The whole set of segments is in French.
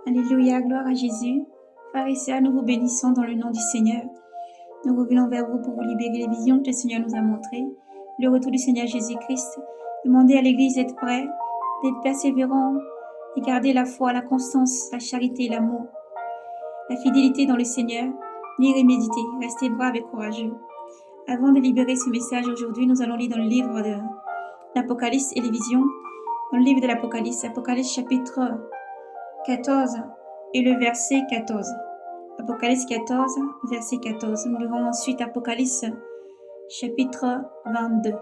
Alléluia, gloire à Jésus. Frères et sœurs, nous vous bénissons dans le nom du Seigneur. Nous revenons vers vous pour vous libérer les visions que le Seigneur nous a montrées. Le retour du Seigneur Jésus-Christ. Demandez à l'Église d'être prêt, d'être persévérant et garder la foi, la constance, la charité, l'amour, la fidélité dans le Seigneur. Lire et méditer. Restez braves et courageux. Avant de libérer ce message aujourd'hui, nous allons lire dans le livre de l'Apocalypse et les visions. Dans le livre de l'Apocalypse, Apocalypse chapitre 14 et le verset 14. Apocalypse 14, verset 14. Nous lirons ensuite Apocalypse chapitre 22.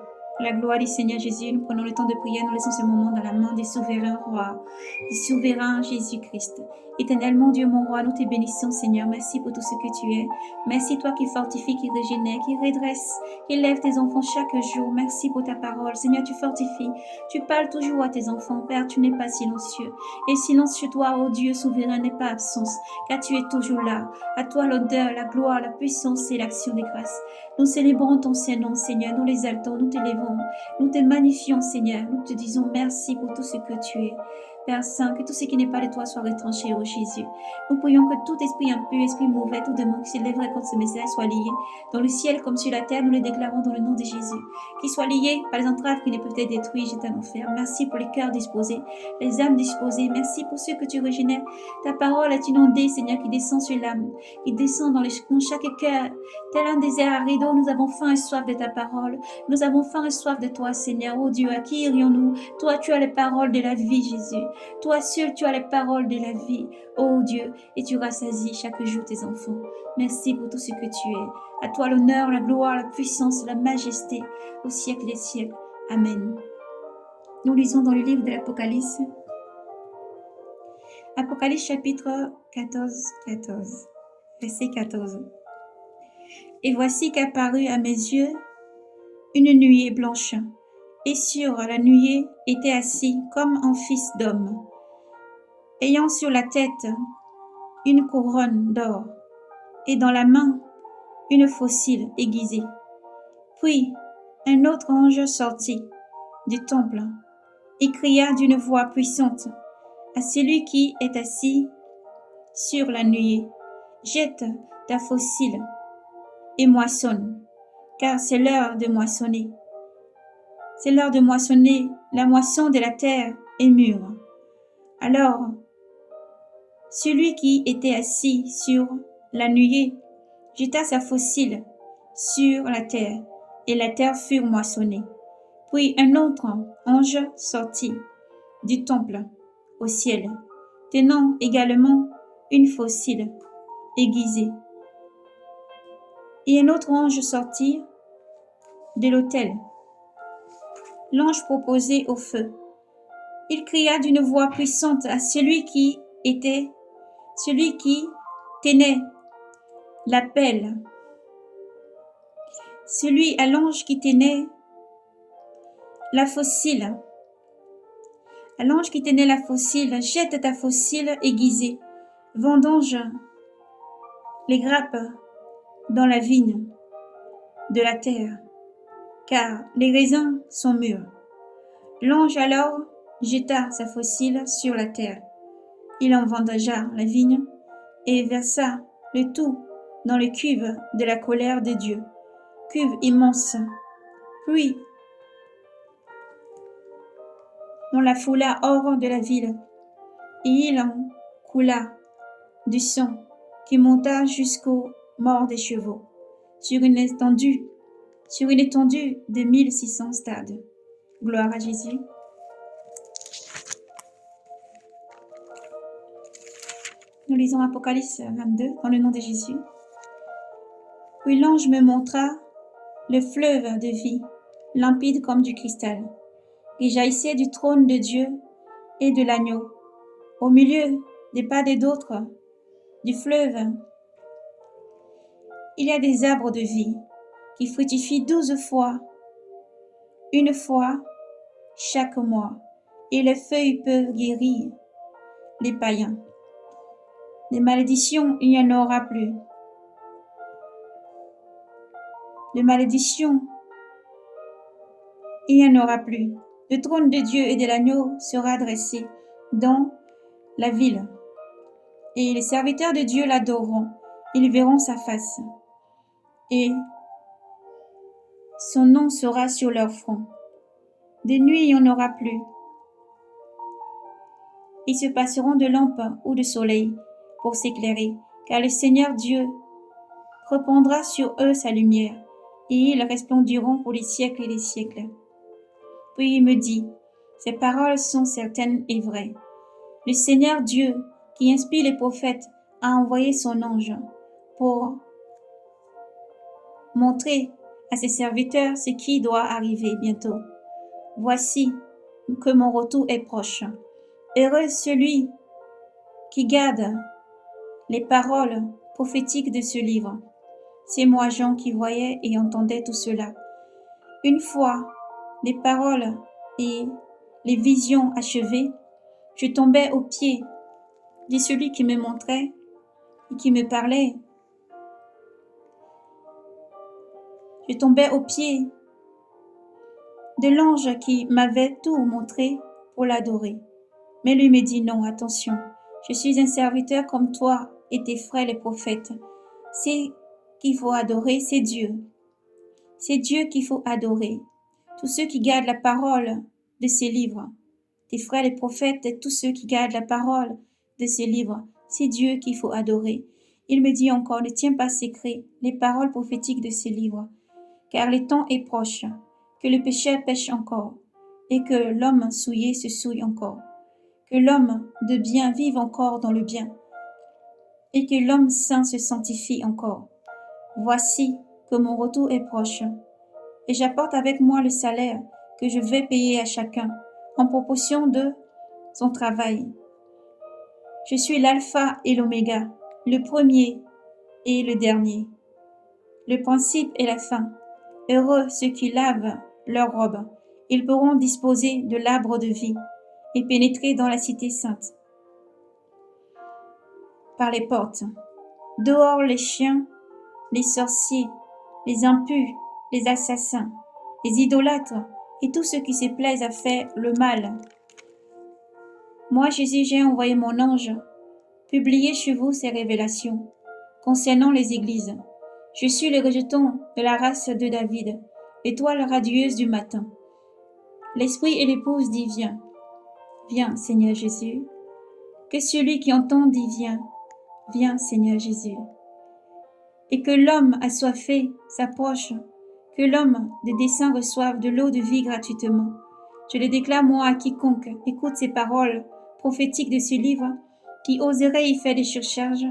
La gloire du Seigneur Jésus, nous prenons le temps de prière, nous laissons ce moment dans la main des souverains rois, du souverain Jésus-Christ. Éternel, mon Dieu, mon roi, nous te bénissons, Seigneur. Merci pour tout ce que tu es. Merci, toi qui fortifies, qui régénère, qui redresse, qui lève tes enfants chaque jour. Merci pour ta parole. Seigneur, tu fortifies. Tu parles toujours à tes enfants. Père, tu n'es pas silencieux. Et silencieux, toi, ô Dieu souverain, n'est pas absence, car tu es toujours là. À toi l'odeur, la gloire, la puissance et l'action des grâces. Nous célébrons ton Saint-Nom, Seigneur. Nous l'exaltons, nous t'élevons. Nous te magnifions, Seigneur. Nous te disons merci pour tout ce que tu es. Père Saint, que tout ce qui n'est pas de toi soit retranché, ô Jésus. Nous prions que tout esprit impur, esprit mauvais, tout démon qui s'élèverait contre ce message soit lié dans le ciel comme sur la terre. Nous le déclarons dans le nom de Jésus. Qu'il soit lié par les entraves qui ne peuvent être détruites, jetés en enfer. Merci pour les cœurs disposés, les âmes disposées. Merci pour ceux que tu régénères. Ta parole est inondée, Seigneur, qui descend sur l'âme, qui descend dans chaque cœur. Tel un désert arido, nous avons faim et soif de ta parole. Nous avons faim et soif de toi, Seigneur. Oh Dieu, à qui irions-nous? Toi, tu as les paroles de la vie, Jésus. Toi seul, tu as les paroles de la vie, oh Dieu, et tu rassasies chaque jour tes enfants. Merci pour tout ce que tu es. À toi l'honneur, la gloire, la puissance, la majesté, au siècle des siècles. Amen. Nous lisons dans le livre de l'Apocalypse. Apocalypse chapitre 14, verset 14. Et voici qu'apparut à mes yeux une nuée blanche, et sur la nuée était assis comme un fils d'homme, ayant sur la tête une couronne d'or, et dans la main une faucille aiguisée. Puis un autre ange sortit du temple et cria d'une voix puissante à celui qui est assis sur la nuée: jette ta faucille et moissonne, car c'est l'heure de moissonner. C'est l'heure de moissonner, la moisson de la terre est mûre. Alors, celui qui était assis sur la nuée jeta sa faucille sur la terre, et la terre fut moissonnée. Puis un autre ange sortit du temple au ciel, tenant également une faucille aiguisée. Et un autre ange sortit de l'autel, l'ange proposé au feu. Il cria d'une voix puissante à celui qui tenait la pelle, à l'ange qui tenait la faucille. À l'ange qui tenait la faucille: jette ta faucille aiguisée, vendange les grappes dans la vigne de la terre, car les raisins sont mûrs. L'ange alors jeta sa faucille sur la terre. Il en vendangea la vigne et versa le tout dans les cuves de la colère de Dieu, cuves immenses. Puis on la foula hors de la ville, et il en coula du sang qui monta jusqu'aux morts des chevaux, sur une étendue de 1600 stades. Gloire à Jésus. Nous lisons Apocalypse 22 dans le nom de Jésus. Puis l'ange me montra le fleuve de vie, limpide comme du cristal, qui jaillissait du trône de Dieu et de l'agneau. Au milieu des pas et d'autres du fleuve, il y a des arbres de vie qui fructifient 12 fois, une fois chaque mois, et les feuilles peuvent guérir les païens. Des malédictions, il n'y en aura plus. De malédiction, il n'y en aura plus. Le trône de Dieu et de l'agneau sera dressé dans la ville, Et les serviteurs de Dieu l'adoreront. Ils verront sa face. Et son nom sera sur leur front. De nuit, il n'y en aura plus. Ils se passeront de lampe ou de soleil pour s'éclairer, car le Seigneur Dieu répandra sur eux sa lumière, et ils resplendiront pour les siècles et les siècles. Puis il me dit, ces paroles sont certaines et vraies. Le Seigneur Dieu, qui inspire les prophètes, a envoyé son ange pour montrer à ses serviteurs ce qui doit arriver bientôt. Voici que mon retour est proche. Heureux celui qui garde les paroles prophétiques de ce livre. C'est moi, Jean, qui voyais et entendais tout cela. Une fois les paroles et les visions achevées, je tombais aux pieds de celui qui me montrait et qui me parlait. Je tombais aux pieds de l'ange qui m'avait tout montré pour l'adorer. Mais lui me dit non, attention, je suis un serviteur comme toi et tes frères les prophètes. C'est qu'il faut adorer, c'est Dieu. C'est Dieu qu'il faut adorer. Tous ceux qui gardent la parole de ces livres, tes frères les prophètes et tous ceux qui gardent la parole de ces livres, c'est Dieu qu'il faut adorer. Il me dit encore, ne tiens pas secret les paroles prophétiques de ces livres, car le temps est proche, que le pécheur pêche encore, et que l'homme souillé se souille encore, que l'homme de bien vive encore dans le bien, et que l'homme saint se sanctifie encore. Voici que mon retour est proche, et j'apporte avec moi le salaire que je vais payer à chacun, en proportion de son travail. Je suis l'alpha et l'oméga, le premier et le dernier, le principe et la fin. Heureux ceux qui lavent leurs robes, ils pourront disposer de l'arbre de vie et pénétrer dans la cité sainte par les portes. Dehors les chiens, les sorciers, les impurs, les assassins, les idolâtres et tous ceux qui se plaisent à faire le mal. Moi, Jésus, j'ai envoyé mon ange, publier chez vous ces révélations concernant les églises. Je suis le rejeton de la race de David, l'étoile radieuse du matin. L'esprit et l'épouse dit viens. Viens, Seigneur Jésus. Que celui qui entend dit viens. Viens, Seigneur Jésus. Et que l'homme assoiffé s'approche, que l'homme de dessein reçoive de l'eau de vie gratuitement. Je le déclare moi à quiconque écoute ces paroles prophétiques de ce livre, qui oserait y faire des surcharges.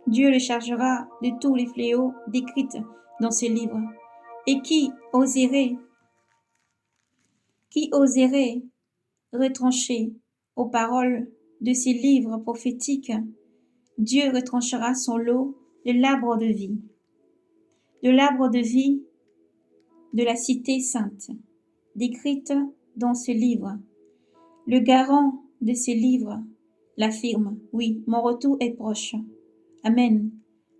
Dieu le chargera de tous les fléaux décrits dans ce livre. Et qui oserait retrancher aux paroles de ces livres prophétiques, Dieu retranchera son lot de l'arbre de vie, de la cité sainte, décrite dans ce livre. Le garant de ce livre l'affirme, oui, mon retour est proche. Amen.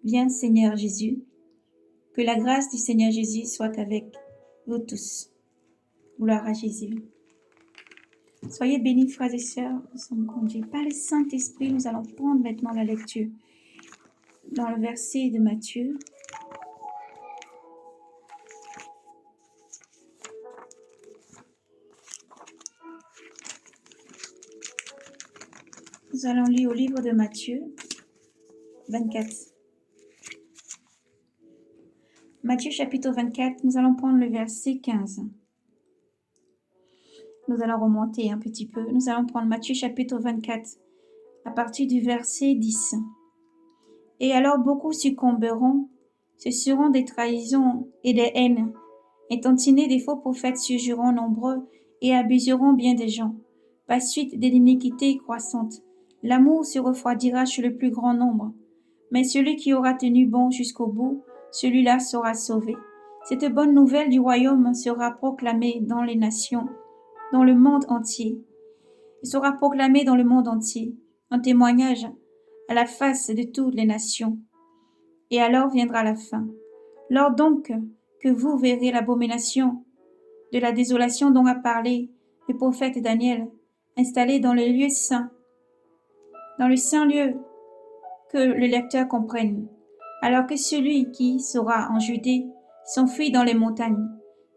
Viens, Seigneur Jésus. Que la grâce du Seigneur Jésus soit avec vous tous. Gloire à Jésus. Soyez bénis, frères et sœurs. Nous sommes conduits par le Saint-Esprit. Nous allons prendre maintenant la lecture dans le verset de Matthieu. Nous allons lire au livre de Matthieu 24. Matthieu chapitre 24, nous allons prendre le verset 15. Nous allons remonter un petit peu. Nous allons prendre Matthieu chapitre 24 à partir du verset 10. Et alors beaucoup succomberont, ce seront des trahisons et des haines, et tantinés des faux prophètes surgiront nombreux et abuseront bien des gens, par suite de l'iniquité croissante. L'amour se refroidira chez le plus grand nombre, mais celui qui aura tenu bon jusqu'au bout, celui-là sera sauvé. Cette bonne nouvelle du royaume sera proclamée dans les nations, dans le monde entier. Il sera proclamé dans le monde entier, en témoignage à la face de toutes les nations. Et alors viendra la fin. Lors donc que vous verrez l'abomination de la désolation dont a parlé le prophète Daniel, installé dans le lieu saint, dans le saint lieu, que le lecteur comprenne. Alors que celui qui sera en Judée s'enfuit dans les montagnes,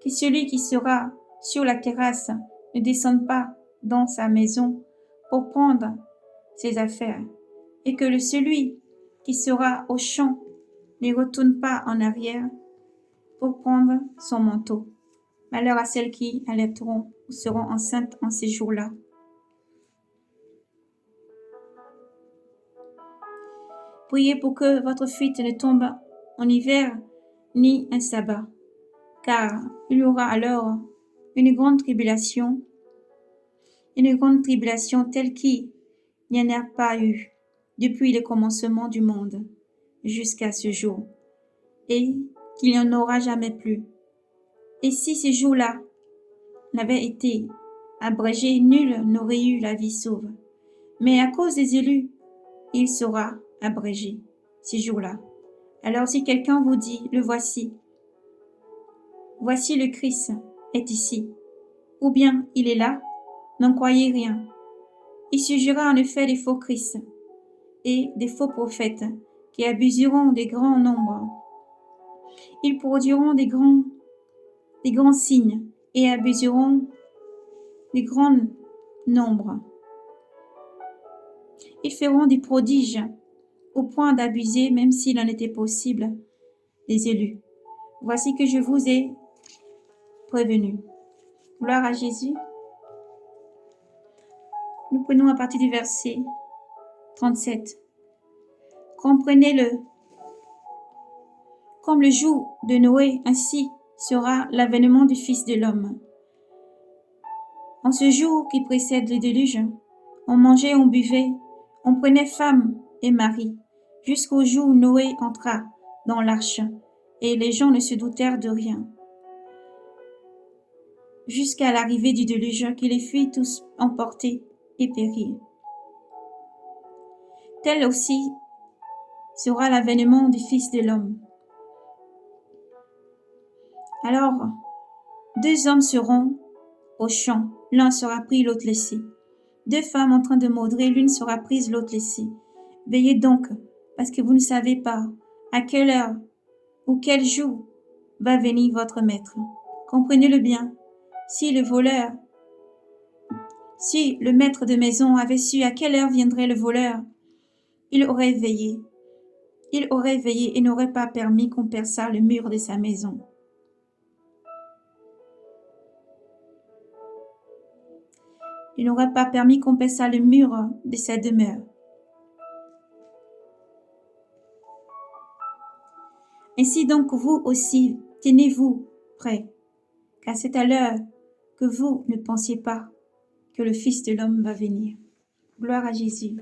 que celui qui sera sur la terrasse ne descende pas dans sa maison pour prendre ses affaires, et que celui qui sera au champ ne retourne pas en arrière pour prendre son manteau. Malheur à celles qui allaiteront ou seront enceintes en ces jours-là. Priez pour que votre fuite ne tombe en hiver ni un sabbat, car il y aura alors une grande tribulation telle qu'il n'y en a pas eu depuis le commencement du monde jusqu'à ce jour, et qu'il n'y en aura jamais plus. Et si ces jours-là n'avaient été abrégés, nul n'aurait eu la vie sauve. Mais à cause des élus, il sera abrégé ces jours-là. Alors si quelqu'un vous dit, le voici le Christ est ici, ou bien il est là, n'en croyez rien. Il surgira en effet des faux Christ et des faux prophètes qui abuseront des grands nombres. Ils produiront des grands signes et abuseront des grands nombres. Ils feront des prodiges au point d'abuser, même s'il en était possible, des élus. Voici que je vous ai prévenu. Gloire à Jésus. Nous prenons à partir du verset 37. Comprenez-le. Comme le jour de Noé, ainsi sera l'avènement du Fils de l'homme. En ce jour qui précède le déluge, on mangeait, on buvait, on prenait femme et mari, jusqu'au jour où Noé entra dans l'arche, et les gens ne se doutèrent de rien. Jusqu'à l'arrivée du déluge, qui les fit tous emporter et périr. Tel aussi sera l'avènement du Fils de l'homme. Alors, 2 hommes seront au champ, l'un sera pris, l'autre laissé. 2 femmes en train de maudrer, l'une sera prise, l'autre laissée. Veillez donc, parce que vous ne savez pas à quelle heure ou quel jour va venir votre maître. Comprenez-le bien. Si le maître de maison avait su à quelle heure viendrait le voleur, il aurait veillé et n'aurait pas permis qu'on perçât le mur de sa maison. Il n'aurait pas permis qu'on perçât le mur de sa demeure. Ainsi donc vous aussi, tenez-vous prêts, car c'est à l'heure que vous ne pensiez pas que le Fils de l'homme va venir. Gloire à Jésus.